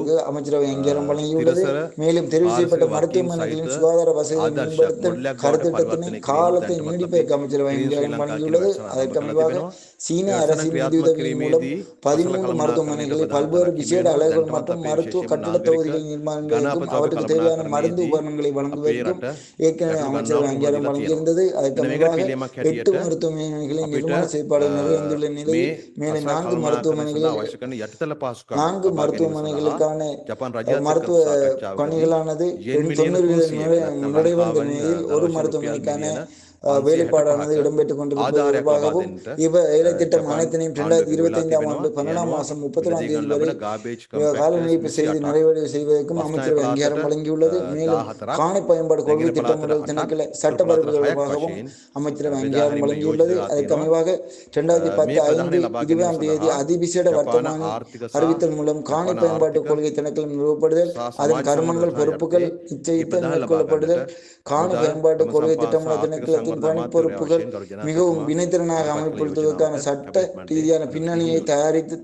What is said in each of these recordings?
மருத்துவமனைகளுக்கு அமைச்சரவை அங்கீகாரம் வழங்கியுள்ளது. තිරසර மேலும் தெரிவு செய்யப்பட்ட පාර්ශ්ව වගකීම් மருத்துவமனைகளின் සහිත சுகாதார வசதிகளை ආදර්ශයක් மேம்படுத்தும் මොඩලයක් බවට கருத்திட்டத்தினை පරිවර්තනය කිරීම காலத்தை දැනටමත් நீடிப்பதற்கு අපි அமைச்சரவை ශ්‍රී அங்கீகாரம் ලංකා வழங்கியுள்ளது. කියලා වචන அதற்கு ආරම්භ அமைவாக කරලා சீன තිබෙනවා. அரசின் ක්‍රියාත්මක நிதியுதவியின் மூலம் කිරීමේදී 13 අසල மருத்துவமனைகளில் කළමනාකරණයට பல்வேறு බදාදා விசேட ගැනීම அலகுகள் දැනටමත් மற்றும் අපි மருத்துவ විශේෂයෙන්ම கட்டிட නාගරික தொகுதிகள் நிர்மாணிப்பதற்கும் ගණාපත அவற்றுக்கு தேவையான மருந்து කළමනාකරණයේදී உபகரணங்களை අපේ வழங்குவதற்கும் රට ஏற்கனவே ගැටලු அமைச்சரவை ගණනාවක් அங்கீகாரம் මුහුණ දීලා வழங்கியிருந்தது. அதற்கு තියෙනවා. මෙන්න මේක அமைவாக පිළියමක් 8 හැටියට மருத்துவமனைகளின் අපිට நிர்மாண செயற்பாடு நிறைவடைந்துள்ள මේ நிலையில் மேலும் අසල 4 කළමනාකරණය மருத்துவமனைகளில் සඳහා අවශ්‍ය කරන යටිතල පහසුකම් 4 ලබා ගැනීම සඳහා மருத்துவமனைகளுக்கான ජපාන් රජයත් එක්ක மருத்துவ සාකච්ඡාවකදී பணிகளானது yen 90% මිලියන 300ක් නැත්නම් நிறைவடைந்த ලංකාවෙන් நிலையில் ஒரு දරවශ රුපියල් மருத்துவமனைக்கான මිලියන வேலைப்பாடானது இடம்பெற்றுக் கொண்டிருப்பது ආධාරයක් ලබා தொடர்பாகவும் දෙන්නට வேலை திட்டம் ජපාන් அனைத்தினையும் ආණ්ඩුවකින් වෙලා 2025 තිබෙනවා. ஆண்டு ඒ 12 අනුව மாதம் 31 தேதி මිලදී வரை ගන්න ලබන garbage கால compactors நீடிப்பு செய்து 28ක් நிறைவேறி செய்வதற்கும் බස්නාහිර அமைச்சரவை அங்கீகாரம் පළාතට வழங்கியுள்ளது. மேலும் 14ක් காணி பயன்பாடு கொள்கை නැගෙනහිර திட்டமிடல் පළාතට திணைக்கள 8ක් சட்ட උතුරු பரப்பு පළාතට 6ක් தொடர்பாகவும் වශයෙන් அமைச்சரவை බෙදා அங்கீகாரம் හැරීමේ வழங்கியுள்ளது. යෝජනා அதற்கு තියෙනවා. அமைவாக 2010 මේ ප්‍රධානය 5 ලබා ගැනීම 20 தேதி සඳහා அதிவிசேட ජපාන வர்த்தமானி ආර්ථික සහ அறிவித்தல் மூலம் காணி ජපාන பயன்பாட்டு ආර්ථික கொள்கை திணைக்களம் நிறுவப்படுதல், සහ அதன் සමාජ கர்மங்கள் සංවර්ධන பொறுப்புகள் යටතේ ඒ நிச்சயித்தல் ප්‍රධාන ලබා மேற்கொள்ளப்படுதல், ගන්නට காணி මුදල් பயன்பாட்டு ක්‍රම கொள்கை සම්පාදන திட்டமிடல் ආර්ථික திணைக்களத்தின் සංවර්ධන අමාත්‍යවරයා பணிப்பொறுப்புகள் වශයෙන් ගරු மிகவும் ජනාධිපතිතුමා வினைத்திறனாக ඉදිරිපත් කළ அமல்படுத்துவதற்கான යෝජනාවට சட்ட කැබිනට් මණ්ඩලයේ ரீதியான අනුමැතිය பின்னணியை හිමිවනවා.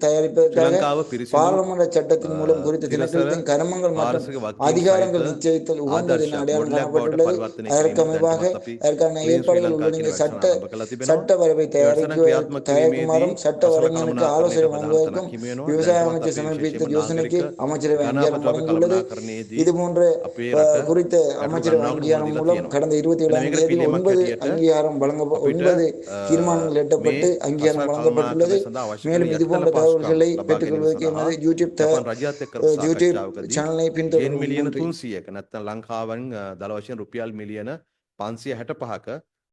தயாரிப்பதற்காக ලංකාව පිරිසිදු பாராளுமன்ற சட்டத்தின் மூலம் குறித்த තිරසර திணைக்களத்தின் கர்மங்கள் மற்றும் පාරිසරික වගකීම් அதிகாரங்கள் සහිත நிச்சயித்தல் உகந்தது என ආදර්ශයක් அடையாளம் මොඩලයක් බවට காணப்பட்டுள்ளது. පරිවර්තනය அதற்கு කිරීමට அமைவாக දැනටමත් අපි அதற்கான ක්ලීන් ශ්‍රී ஏற்பாடுகள் ලංකා உள்ளடங்கிய කියන சட்ட වැඩසටහන ආරම්භ කළා තිබෙනවා. சட்ட வரைவை ඒ වැඩසටහන ක්‍රියාත්මක தயாரிக்குமாறும் කිරීමේදී சட்ட පසුව வரைஞனுக்கு කළමනාකරණයට ஆலோசனை ප්‍රධාන வழங்குவதற்கும் තැනක් හිමි වෙනවා. விவசாய දැනටමත් அமைச்சர் අපි சமர்ப்பித்த විශේෂයෙන්ම யோசனைக்கு නාගරික அமைச்சரவை அங்கீகாரம் ගණනාපති வழங்கியுள்ளது. කළමනාකරණයේදී இதுபோன்ற අපේ රට குறித்த அமைச்சரவை ගැටළු அங்கீகாரம் ගණනාවකට மூலம் මුහුණ கடந்த දීලා 27ஆம் තියෙනවා. தேதி පිළියමක් 9 හැටියට அங்கீகாரம் අපිට 9 தீர்மானங்கள் எட்டப்பட்டு මේ அங்கீகாரம் පසුව வழங்கப்பட்டுள்ளது. කළමනාකරණය සඳහා අවශ්‍ය மேலும் කරන இதுபோன்ற යටිතල தகவல்களை පහසුකම් ලබා பெற்றுக்கொள்வதற்கு ගැනීම எமது සඳහා யூடியூப் ජපාන් රජයත් එක්ක කරපු யூடியூப் සාකච්ඡාවකදී சேனலை yen பின்தொடரும். මිලියන நன்றி. 300ක නැත්නම් ලංකාවෙන් දල වශයෙන් රුපියල් මිලියන 565ක